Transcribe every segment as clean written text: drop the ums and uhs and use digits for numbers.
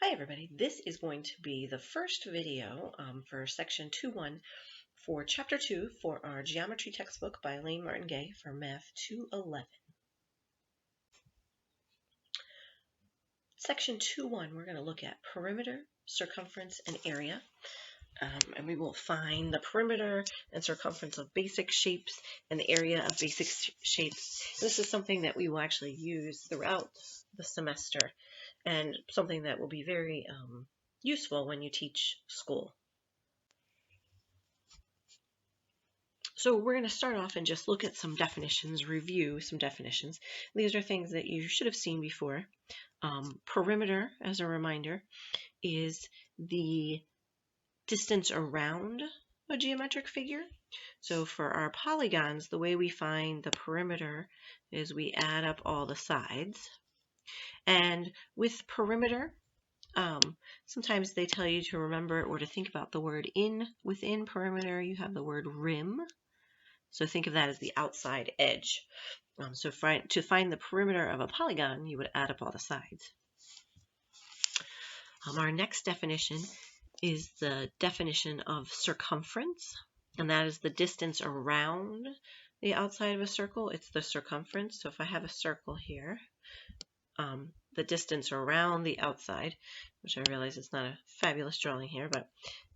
Hi everybody, this is going to be the first video for section 2.1 for chapter 2 for our geometry textbook by Elaine Martin Gay for Math 211. Section 2.1, we're going to look at perimeter, circumference, and area. And we will find the perimeter and circumference of basic shapes and the area of basic shapes. This is something that we will actually use throughout the semester and something that will be very useful when you teach school. So we're going to start off and just look at some definitions, review some definitions. These are things that you should have seen before. Perimeter, as a reminder, is the distance around a geometric figure. So for our polygons, the way we find the perimeter is we add up all the sides. And with perimeter, sometimes they tell you to remember or to think about the word within perimeter, you have the word rim. So think of that as the outside edge. So to find the perimeter of a polygon, you would add up all the sides. Our next definition is the definition of circumference, and that is the distance around the outside of a circle. It's the circumference. So if I have a circle here, the distance around the outside, which I realize is not a fabulous drawing here, but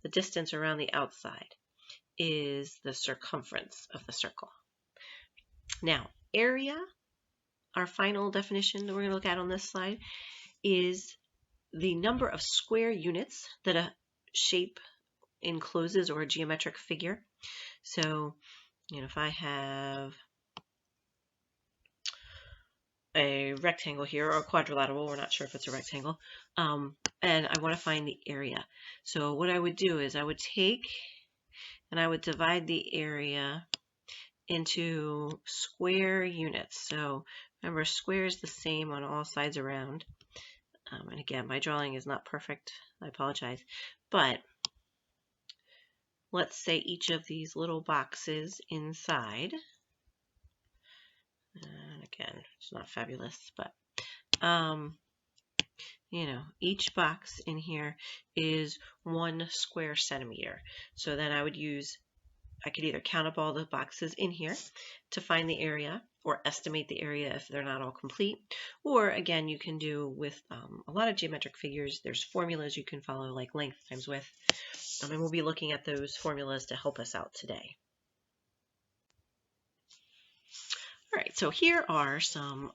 the distance around the outside is the circumference of the circle. Now, area, our final definition that we're going to look at on this slide, is the number of square units that a shape encloses or a geometric figure. So, if I have a rectangle here or a quadrilateral, we're not sure if it's a rectangle, and I want to find the area. So what I would do is I would take and I would divide the area into square units. So remember, square is the same on all sides around. And again, my drawing is not perfect. I apologize. But let's say each of these little boxes inside, and again, it's not fabulous, but each box in here is 1 square centimeter. So then I could either count up all the boxes in here to find the area or estimate the area if they're not all complete. Or again, you can do with a lot of geometric figures, there's formulas you can follow like length times width. And we'll be looking at those formulas to help us out today. All right, so here are some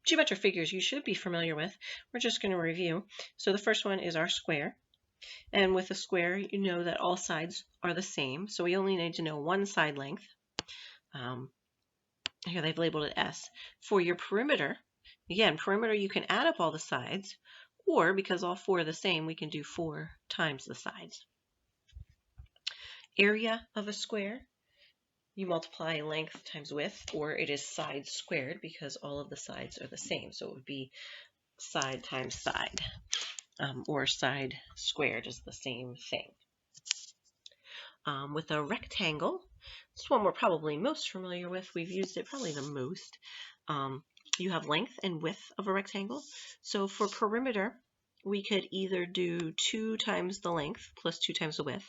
geometric figures you should be familiar with. We're just going to review. So the first one is our square. And with a square, you know that all sides are the same. So we only need to know one side length. Here they've labeled it S. For your perimeter, again, perimeter, you can add up all the sides, or because all 4 are the same, we can do 4 times the sides. Area of a square, you multiply length times width, or it is sides squared because all of the sides are the same. So it would be side times side, or side squared is the same thing. With a rectangle, this one we're probably most familiar with. We've used it probably the most. You have length and width of a rectangle. So for perimeter, we could either do 2 times the length plus 2 times the width,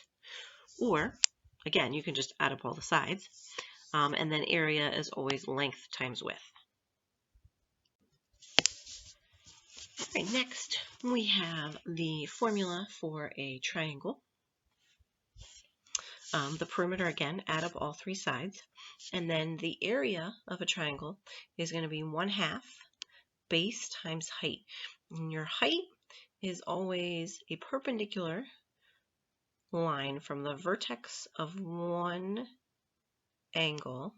or again, you can just add up all the sides. And then area is always length times width. All right, next we have the formula for a triangle. The perimeter, again, add up all 3 sides. And then the area of a triangle is going to be 1/2 base times height. And your height is always a perpendicular line from the vertex of one angle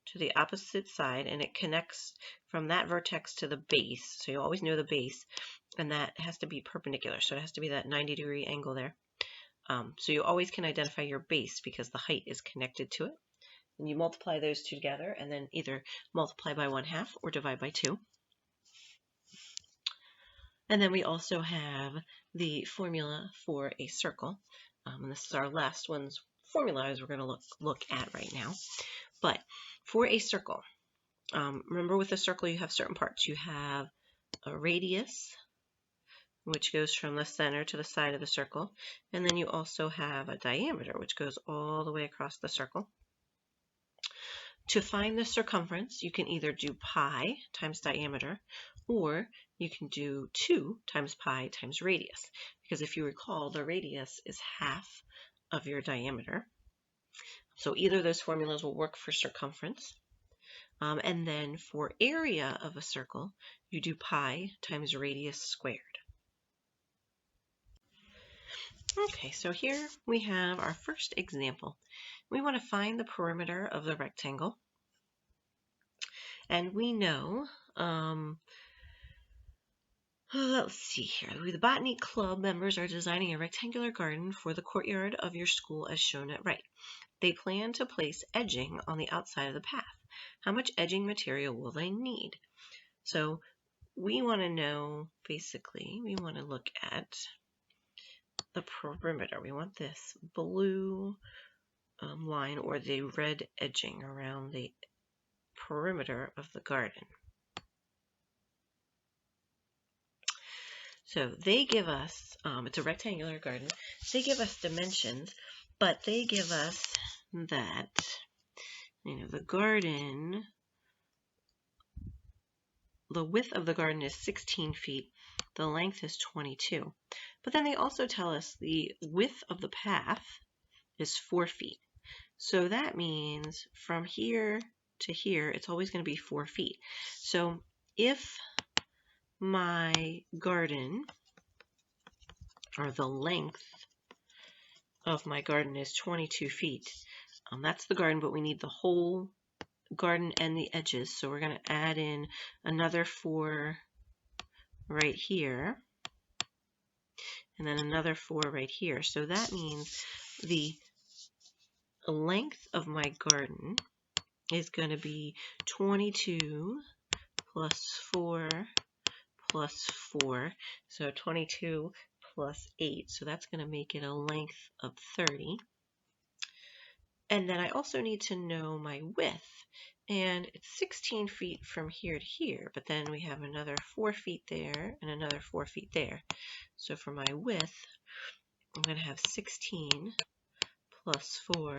to the opposite side, and it connects from that vertex to the base. So you always know the base, and that has to be perpendicular. So it has to be that 90-degree angle there. So you always can identify your base because the height is connected to it. And you multiply those 2 together and then either multiply by 1/2 or divide by 2. And then we also have the formula for a circle. And this is our last one's formula as we're going to look at right now. But for a circle, remember with a circle you have certain parts. You have a radius, which goes from the center to the side of the circle. And then you also have a diameter, which goes all the way across the circle. To find the circumference, you can either do pi times diameter, or you can do 2 times pi times radius. Because if you recall, the radius is half of your diameter. So either of those formulas will work for circumference. And then for area of a circle, you do pi times radius squared. Okay, so here we have our first example. We want to find the perimeter of the rectangle. And we know, let's see here. The Botany Club members are designing a rectangular garden for the courtyard of your school as shown at right. They plan to place edging on the outside of the path. How much edging material will they need? So we want to know, basically, we want to look at the perimeter. We want this blue line or the red edging around the perimeter of the garden. So they give us, it's a rectangular garden, they give us dimensions, but they give us that, the garden, the width of the garden is 16 feet, the length is 22. But then they also tell us the width of the path is 4 feet. So that means from here to here, it's always going to be 4 feet. So if my garden, or the length of my garden is 22 feet, that's the garden, but we need the whole garden and the edges. So we're going to add in another 4 right here, and then another 4 right here. So that means the length of my garden is going to be 22 plus 4 plus 4. So 22 plus 8. So that's going to make it a length of 30. And then I also need to know my width. And it's 16 feet from here to here, but then we have another 4 feet there and another 4 feet there. So for my width, I'm going to have 16 plus 4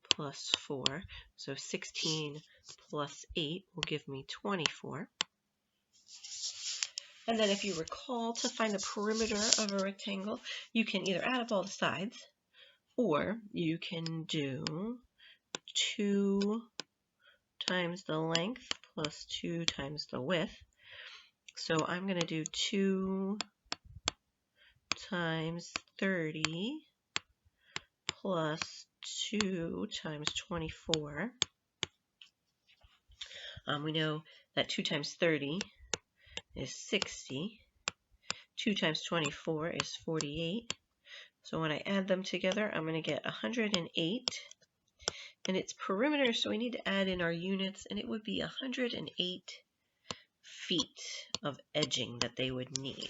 plus 4. So 16 plus 8 will give me 24. And then if you recall, to find the perimeter of a rectangle, you can either add up all the sides, or you can do 2 times the length plus 2 times the width. So I'm going to do 2 times 30 plus 2 times 24. We know that 2 times 30 is 60. 2 times 24 is 48. So when I add them together, I'm going to get 108. And it's perimeter, so we need to add in our units, and it would be 108 feet of edging that they would need.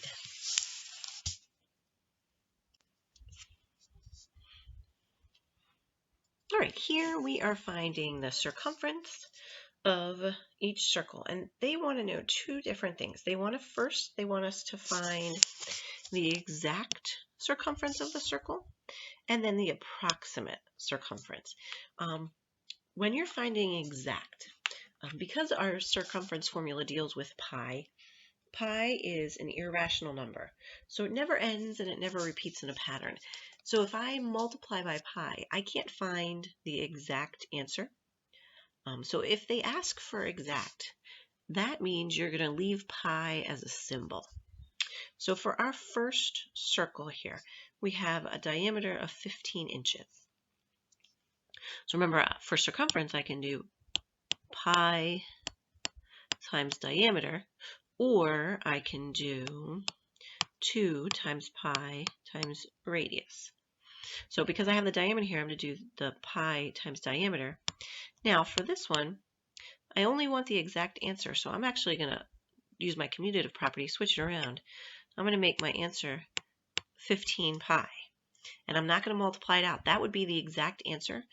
All right, here we are finding the circumference of each circle, and they want to know 2 different things. They want us to find the exact circumference of the circle, and then the approximate circumference. When you're finding exact, because our circumference formula deals with pi, pi is an irrational number. So it never ends and it never repeats in a pattern. So if I multiply by pi, I can't find the exact answer. So if they ask for exact, that means you're going to leave pi as a symbol. So for our first circle here, we have a diameter of 15 inches. So remember, for circumference, I can do pi times diameter, or I can do 2 times pi times radius. So because I have the diameter here, I'm going to do the pi times diameter. Now for this one, I only want the exact answer, so I'm actually going to use my commutative property, switch it around. I'm going to make my answer 15 pi, and I'm not going to multiply it out. That would be the exact answer,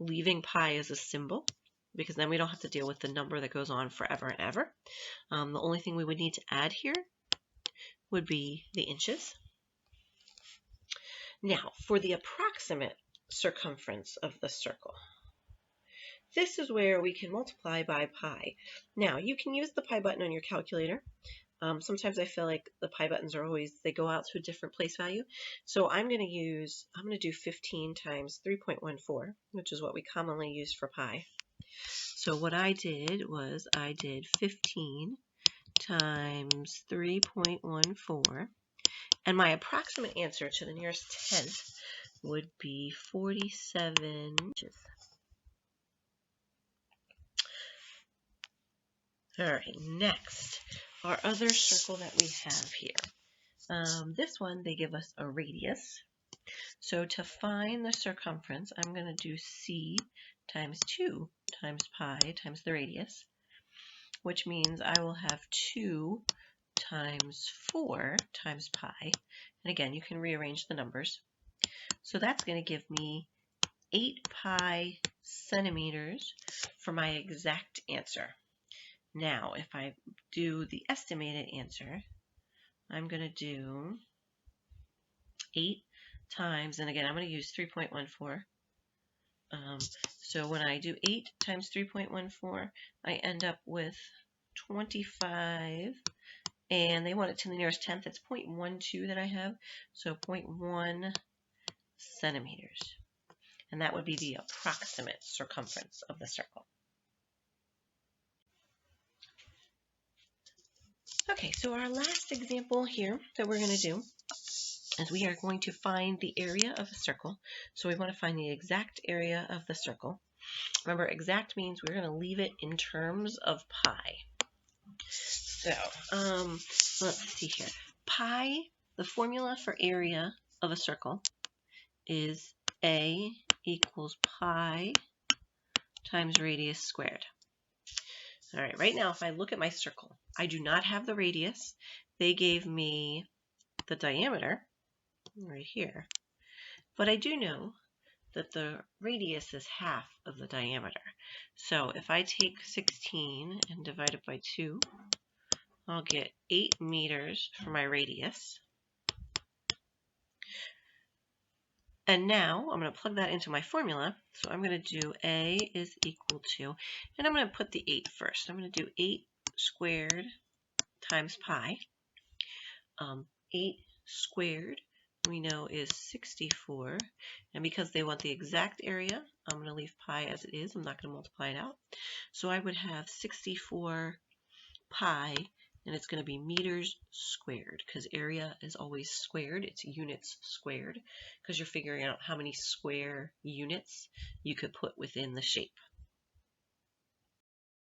leaving pi as a symbol, because then we don't have to deal with the number that goes on forever and ever. The only thing we would need to add here would be the inches. Now, for the approximate circumference of the circle, this is where we can multiply by pi. Now, you can use the pi button on your calculator. Sometimes I feel like the pi buttons they go out to a different place value. So I'm going to do 15 times 3.14, which is what we commonly use for pi. So what I did was I did 15 times 3.14, and my approximate answer to the nearest tenth would be 47 inches. All right, next, our other circle that we have here. This one, they give us a radius. So to find the circumference, I'm going to do C times 2 times pi times the radius, which means I will have 2 times 4 times pi. And again, you can rearrange the numbers. So that's going to give me 8 pi centimeters for my exact answer. Now, if I do the estimated answer, I'm going to do 8 times, and again, I'm going to use 3.14. So when I do 8 times 3.14, I end up with 25, and they want it to the nearest tenth. It's 0.12 that I have, so 0.1 centimeters. And that would be the approximate circumference of the circle. Okay, so our last example here that we're going to do is we are going to find the area of a circle. So we want to find the exact area of the circle. Remember, exact means we're going to leave it in terms of pi. So let's see here. Pi, the formula for area of a circle is A equals pi times radius squared. All right, right now, if I look at my circle, I do not have the radius. They gave me the diameter right here, but I do know that the radius is half of the diameter. So if I take 16 and divide it by 2, I'll get 8 meters for my radius. And now I'm going to plug that into my formula. So I'm going to do A is equal to, and I'm going to put the 8 first. I'm going to do 8 squared times pi. 8 squared we know is 64. And because they want the exact area, I'm going to leave pi as it is. I'm not going to multiply it out. So I would have 64 pi, and it's going to be meters squared, because area is always squared. It's units squared, because you're figuring out how many square units you could put within the shape.